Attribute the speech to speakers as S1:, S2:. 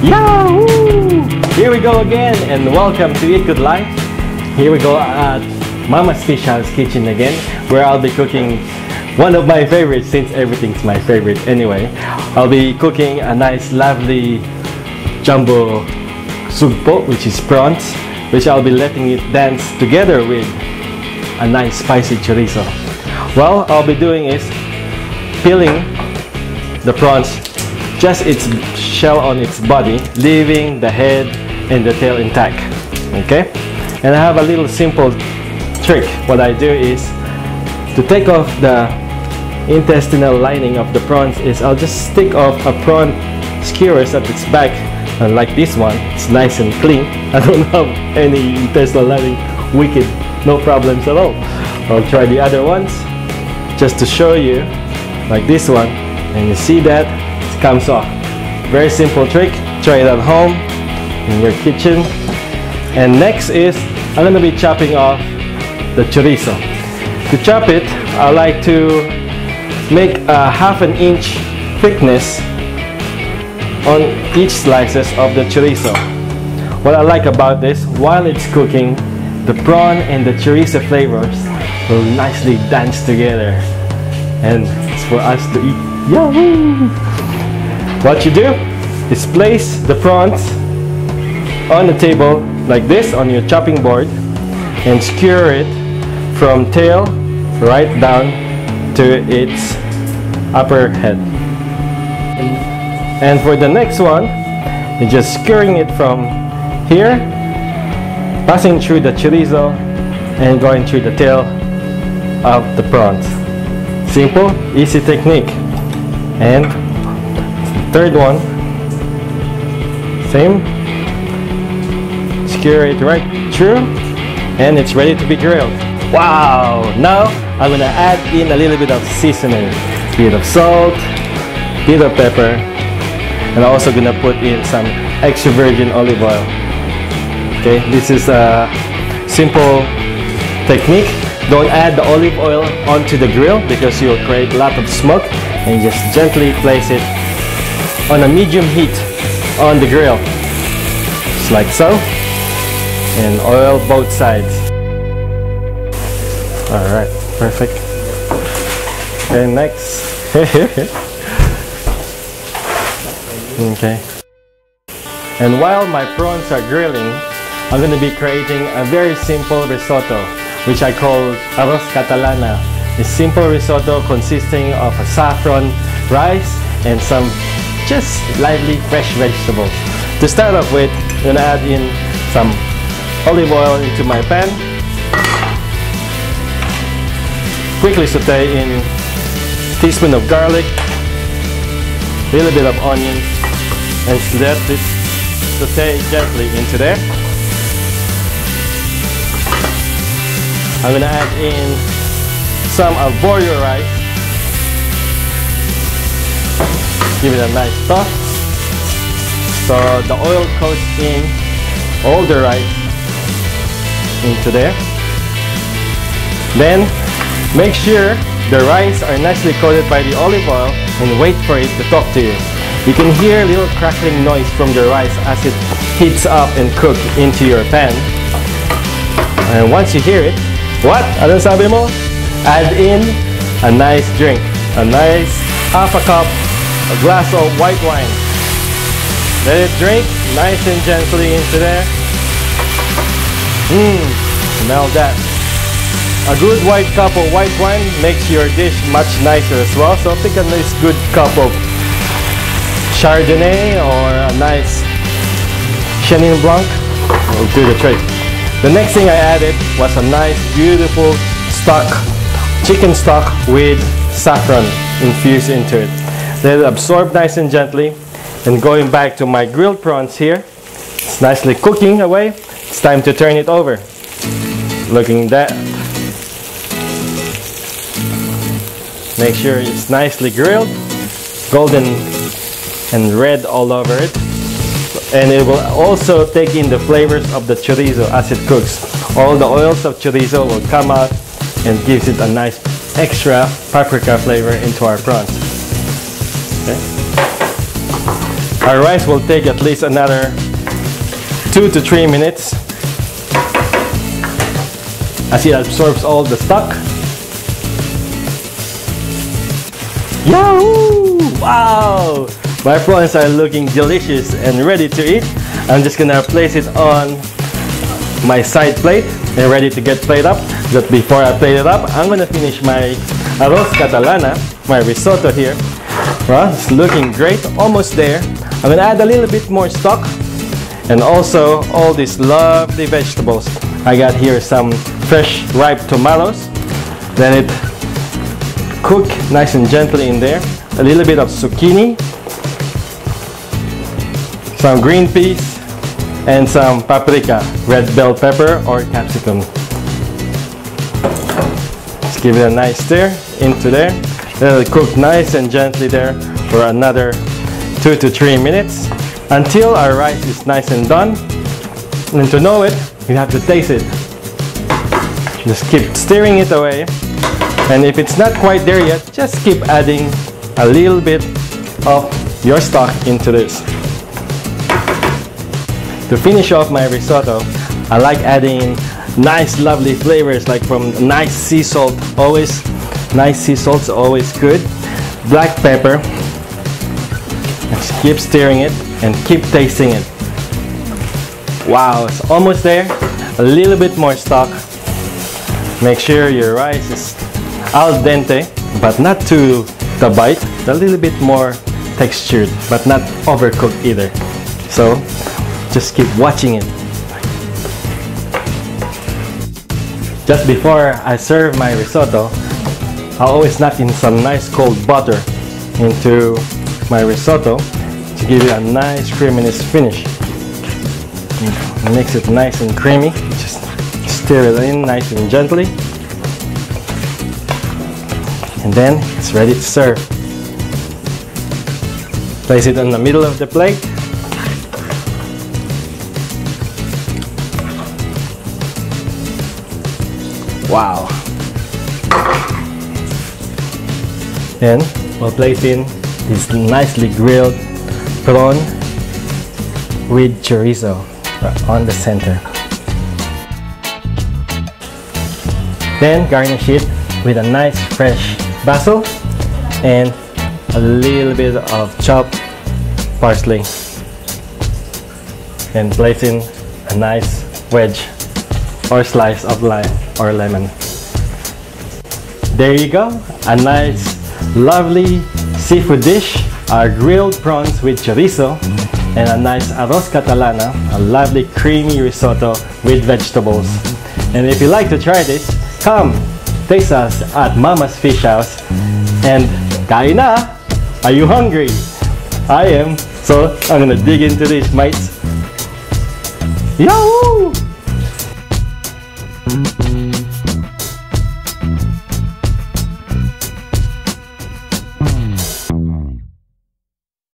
S1: Yahoo! Here we go again, and welcome to Eat Good Life. Here we go at Mama's Fish House Kitchen again, where I'll be cooking one of my favorites, since everything's my favorite anyway. I'll be cooking a nice lovely jumbo sugpo, which is prawns, which I'll be letting it dance together with a nice spicy chorizo. Well, I'll be doing is peeling the prawns, just its shell on its body, leaving the head and the tail intact. Okay? And I have a little simple trick. What I do is to take off the intestinal lining of the prawns is I'll just stick off a prawn skewers at its back, like this one. It's nice and clean. I don't have any intestinal lining. Wicked, no problems at all. I'll try the other ones just to show you, like this one, and you see that it comes off. Very simple trick. Try it at home in your kitchen. And next is I'm going to be chopping off the chorizo. To chop it, I like to make a ½ inch thickness on each slices of the chorizo. What I like about this, while it's cooking, the prawn and the chorizo flavors will nicely dance together, and it's for us to eat. Yahoo! What you do is place the prawns on the table like this on your chopping board and skewer it from tail right down to its upper head. And for the next one, you're just skewering it from here, passing through the chorizo and going through the tail of the prawns. Simple, easy technique. And third one, same. Skewer it right through, and it's ready to be grilled. Wow! Now I'm gonna add in a little bit of seasoning, bit of salt, bit of pepper, and I'm also gonna put in some extra virgin olive oil. Okay, this is a simple technique. Don't add the olive oil onto the grill because you'll create a lot of smoke, and just gently place it on a medium heat on the grill, just like so, and oil both sides. Alright, perfect. Okay, next. Okay. And while my prawns are grilling, I'm going to be creating a very simple risotto, which I call arroz catalana. A simple risotto consisting of a saffron rice and some just lively fresh vegetables. To start off with, I'm going to add in some olive oil into my pan. Quickly saute in a teaspoon of garlic, a little bit of onions, and let it saute gently into there. I'm going to add in some arborio rice. Give it a nice toss. So the oil coats in all the rice into there. Then make sure the rice are nicely coated by the olive oil, and wait for it to talk to you. You can hear a little crackling noise from the rice as it heats up and cooks into your pan. And once you hear it, what? Ano sabi mo? Add in a nice drink. A nice ½ cup, a glass of white wine. Let it drink nice and gently into there. Smell that. A good white cup of white wine makes your dish much nicer as well. So pick a nice good cup of Chardonnay or a nice Chenin Blanc. Will do the trick. The next thing I added was a nice beautiful stock, chicken stock with saffron infused into it. Let it absorb nice and gently. And going back to my grilled prawns here, it's nicely cooking away. It's time to turn it over. Looking that. Make sure it's nicely grilled, golden and red all over it. And it will also take in the flavors of the chorizo as it cooks. All the oils of chorizo will come out and gives it a nice extra paprika flavor into our prawns. Okay. Our rice will take at least another 2 to 3 minutes as it absorbs all the stock. Yahoo! Wow! My prawns are looking delicious and ready to eat. I'm just gonna place it on my side plate and ready to get plated up. But before I plate it up, I'm gonna finish my arroz catalana, my risotto here. Well, it's looking great, almost there. I'm gonna add a little bit more stock and also all these lovely vegetables. I got here some fresh ripe tomatoes. Let it cook nice and gently in there. A little bit of zucchini, some green peas, and some paprika, red bell pepper or capsicum. Just give it a nice stir into there. Let it cook nice and gently there for another 2 to 3 minutes until our rice is nice and done. And to know it, you have to taste it. Just keep stirring it away. And if it's not quite there yet, just keep adding a little bit of your stock into this. To finish off my risotto, I like adding nice lovely flavors like from nice sea salt. Always nice sea salt's always good. Black pepper. Just keep stirring it and keep tasting it. Wow, it's almost there. A little bit more stock. Make sure your rice is al dente, but not too the bite. A little bit more textured, but not overcooked either. So just keep watching it. Just before I serve my risotto, I always knock in some nice cold butter into my risotto to give it a nice creaminess finish. Mix it nice and creamy. Just stir it in nice and gently. And then it's ready to serve. Place it in the middle of the plate. Wow. Then we'll place in this nicely grilled prawn with chorizo on the center. Then garnish it with a nice fresh basil and a little bit of chopped parsley. And place in a nice wedge or slice of lime or lemon. There you go, a nice lovely seafood dish, our grilled prawns with chorizo, and a nice arroz catalana, a lovely creamy risotto with vegetables. And if you like to try this, come taste us at Mama's Fish House and kain na! Are you hungry? I am, so I'm gonna dig into this, mates. Yahoo!